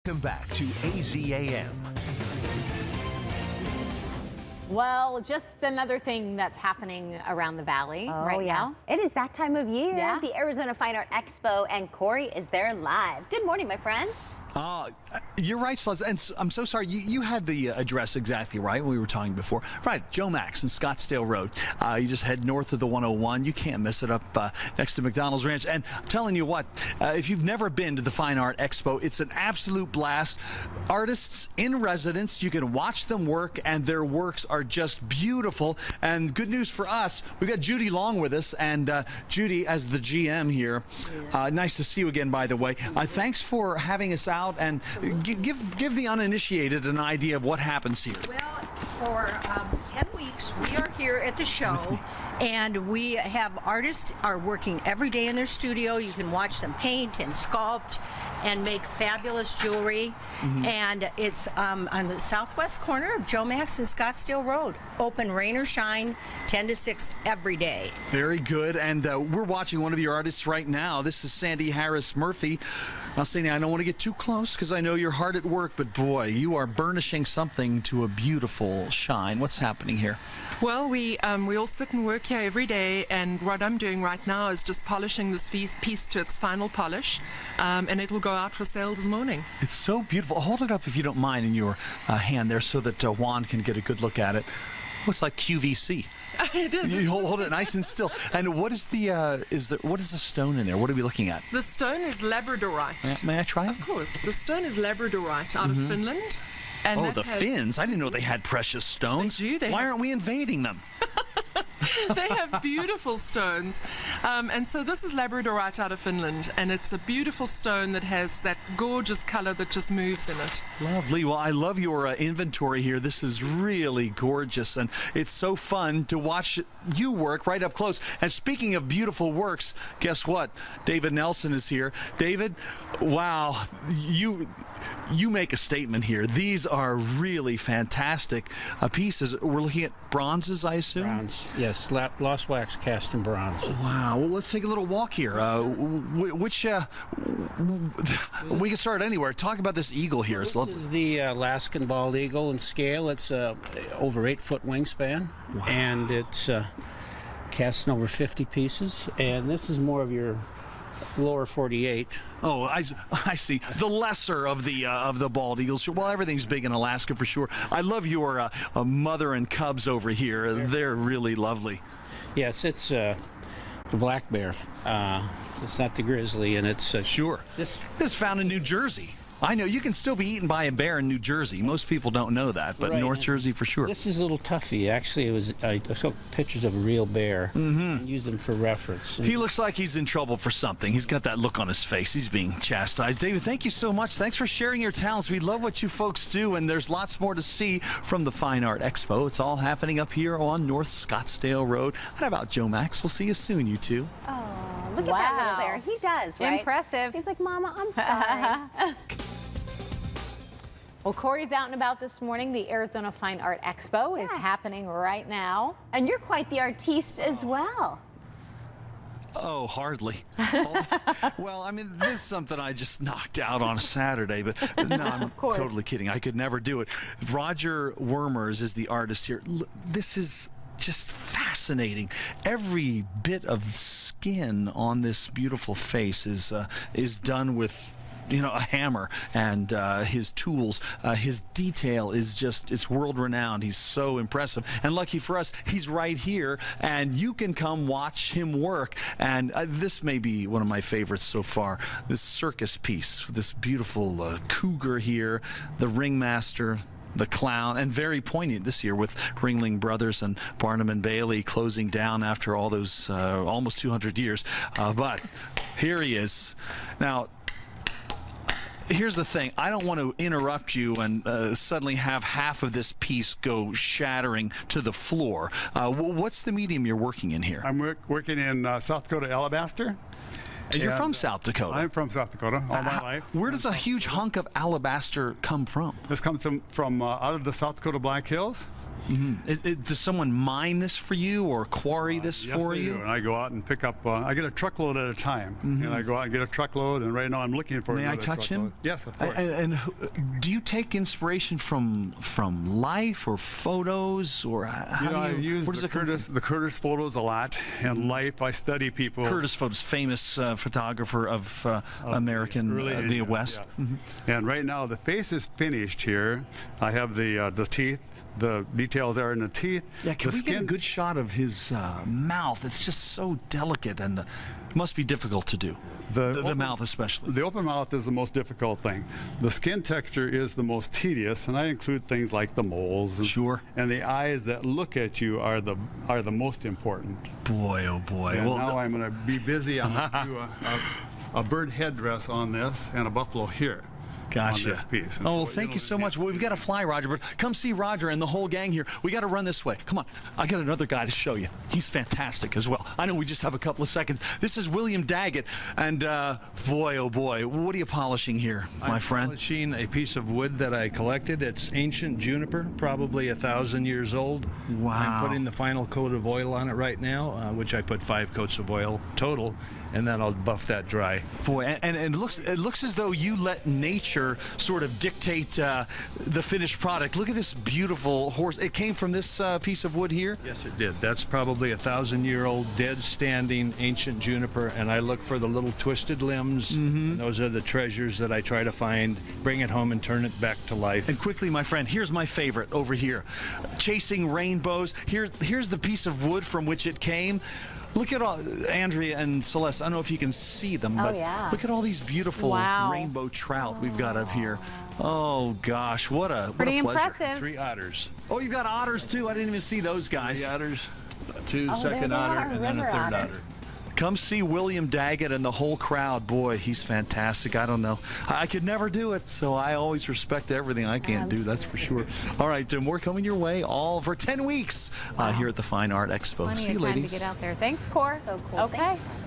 Welcome back to AZAM. Well, just another thing that's happening around the valley right now. It is that time of year, Yeah. the Arizona Fine Art Expo, and Corey is there live. Good morning, my friend. You're right, Sliz, and I'm so sorry. You had the address exactly right when we were talking before. Right, Joe Max and Scottsdale Road. You just head north of the 101. You can't miss it up next to McDonald's Ranch. And I'm telling you what, if you've never been to the Fine Art Expo, it's an absolute blast. Artists in residence, you can watch them work, and their works are just beautiful. And good news for us, we've got Judy Long with us. And Judy, as the GM here, nice to see you again, by the way. Thanks for having us out, and give the uninitiated an idea of what happens here. Well, for 10 weeks, we are here at the show, and we have artists are working every day in their studio. You can watch them paint and sculpt and make fabulous jewelry. And it's on the southwest corner of Joe Max and Scottsdale Road. Open rain or shine, 10 to 6 every day. Very good. And we're watching one of your artists right now. This is Sandy Harris Murphy. Now, Sandy, I don't want to get too close because I know you're hard at work, but boy, you are burnishing something to a beautiful shine. What's happening here? Well, we all sit and work here every day, and what I'm doing right now is just polishing this piece to its final polish, and it will go out for sale this morning. It's so beautiful. Hold it up if you don't mind in your hand there so that Juan can get a good look at it. Looks like QVC. It is. You hold it nice and still. And what is the what is the stone in there? What are we looking at? The stone is labradorite. May I try it? Of course. The stone is labradorite out of Finland. And Oh, the Finns! I didn't know they had precious stones. They do. Why aren't we invading them? They have beautiful stones. And so this is labradorite out of Finland, and it's a beautiful stone that has that gorgeous color that just moves in it. Lovely. Well, I love your inventory here. This is really gorgeous, and it's so fun to watch you work right up close. And speaking of beautiful works, guess what? David Nelson is here. David, wow, you make a statement here. These are really fantastic pieces. We're looking at bronzes, I assume? Bronze, yes. Lost wax cast in bronze. Wow. Well, let's take a little walk here. We can start anywhere. Talk about this eagle here. This is the Alaskan bald eagle in scale. It's over 8-foot wingspan, and it's cast in over 50 pieces. And this is more of your lower 48. Oh, I see. The lesser of the bald eagles. Well, everything's big in Alaska for sure. I love your mother and cubs over here. They're really lovely. Yes, it's the black bear. It's not the grizzly, and it's Sure. This is found in New Jersey. I know you can still be eaten by a bear in New Jersey. Most people don't know that, but Right. North Jersey for sure. This is a little toughy. Actually, I took pictures of a real bear and used them for reference. He looks like he's in trouble for something. He's got that look on his face. He's being chastised. David, thank you so much. Thanks for sharing your talents. We love what you folks do, and there's lots more to see from the Fine Art Expo. It's all happening up here on North Scottsdale Road. How about Joe Max? We'll see you soon, you two. Oh, look at that little bear. He does, right? Impressive. He's like, Mama, I'm sorry. Well, Corey's out and about this morning. The Arizona Fine Art Expo is happening right now. And you're quite the artiste as well. Oh, hardly. Well, I mean, this is something I just knocked out on a Saturday, but no, I'm totally kidding. I could never do it. Roger Wormers is the artist here. This is just fascinating. Every bit of skin on this beautiful face is done with, you know, a hammer and his tools. His detail is just, it's world-renowned. He's so impressive. And lucky for us, he's right here, and you can come watch him work. And this may be one of my favorites so far, this circus piece, this beautiful cougar here, the ringmaster, the clown, and very poignant this year with Ringling Brothers and Barnum and Bailey closing down after all those almost 200 years. But here he is. Now, here's the thing. I don't want to interrupt you and suddenly have half of this piece go shattering to the floor. What's the medium you're working in here? I'm working in South Dakota alabaster. And you're from South Dakota. I'm from South Dakota all my life. Where does a huge hunk of alabaster come from? This comes from out of the South Dakota Black Hills. Does someone mine this for you or quarry this Yes, for I you? do. And I go out and pick up, I get a truckload at a time. And I go out and get a truckload, and right now I'm looking for May I another touch him? truckload. Yes, of course. And do you take inspiration from life or photos, or how I do you? use Where does it come from? the Curtis photos a lot, and life. I study people. Curtis Photos, famous photographer of American, the West. Yes. And right now the face is finished here. I have the teeth. The details are in the teeth. Yeah, can the we skin, get a good shot of his mouth? It's just so delicate and must be difficult to do. The mouth especially. The open mouth is the most difficult thing. The skin texture is the most tedious, and I include things like the moles. Sure. And the eyes that look at you are the most important. Boy, oh boy. And Well, now I'm going to be busy. I'm going to do a bird headdress on this and a buffalo here. Gotcha. On this piece. And Oh, well, so thank you so much. Well, we've got to fly, Roger, but come see Roger and the whole gang here. We got to run this way. Come on. I got another guy to show you. He's fantastic as well. I know we just have a couple of seconds. This is William Daggett, and boy, oh boy, what are you polishing here, my friend? I'm polishing a piece of wood that I collected. It's ancient juniper, probably 1,000 years old. Wow. I'm putting the final coat of oil on it right now, which I put 5 coats of oil total, and then I'll buff that dry. Boy, and it looks as though you let nature sort of dictate the finished product. Look at this beautiful horse. It came from this piece of wood here? Yes, it did. That's probably 1,000-year-old dead standing ancient juniper, and I look for the little twisted limbs. And those are the treasures that I try to find, bring it home and turn it back to life. And quickly, my friend, here's my favorite over here. Chasing rainbows. Here's the piece of wood from which it came. Look at all, Andrea and Celeste, I don't know if you can see them, but look at all these beautiful rainbow trout we've got up here. Oh, gosh, what a Pretty pleasure. impressive. 3 otters. Oh, you've got otters, too. I didn't even see those guys. 3 otters, 2 Oh, second there they otter, are, and then a river 3rd otters. otter. Come see William Daggett and the whole crowd. Boy, he's fantastic. I don't know. I could never do it, so I always respect everything I can't do, that's for sure. All right, more coming your way all for 10 weeks here at the Fine Art Expo. Plenty See you, of time ladies. to get out there. Thanks, Cor. So cool. Okay.